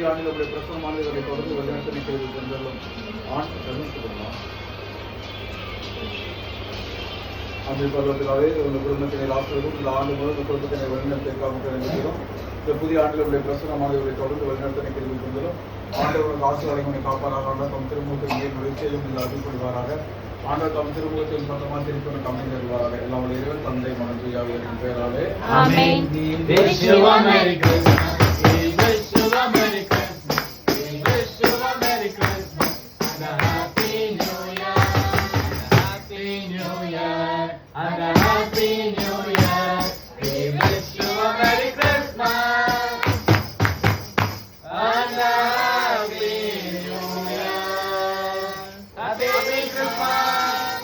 புதிய ஆண்டில் உடைய பிரசனமானவர்களை தொடர்ந்து வழிநடத்த நிற்கிறது சென்றலும் அப்படி பருவத்தினாலே இந்த குடும்பத்தினை ஆசிரியரும் இந்த ஆண்டு முதல் இந்த குடும்பத்தினை வழிநடத்திற்காக நினைக்கிறோம். இந்த புதிய ஆண்டில் உடைய பிரசனமானவர்களை தொடர்ந்து வழிநடத்த நிற்கிறது சென்றலும் ஆண்டவர்கள் ஆசீர்வாதங்களை உங்களை காப்பாராக. ஆண்டவர் தம் திருமுகத்தில் நுழைச்செய்தும் இந்த அருள் கொள்வாராக. ஆண்டவர் தம் திருமுகத்தில் சொந்தமாக திருப்பி அமைந்து வருவாராக. எல்லாருடைய இறைவன் தந்தை மகன் தூய ஆவியாரின் பெயராலே ஆமென்.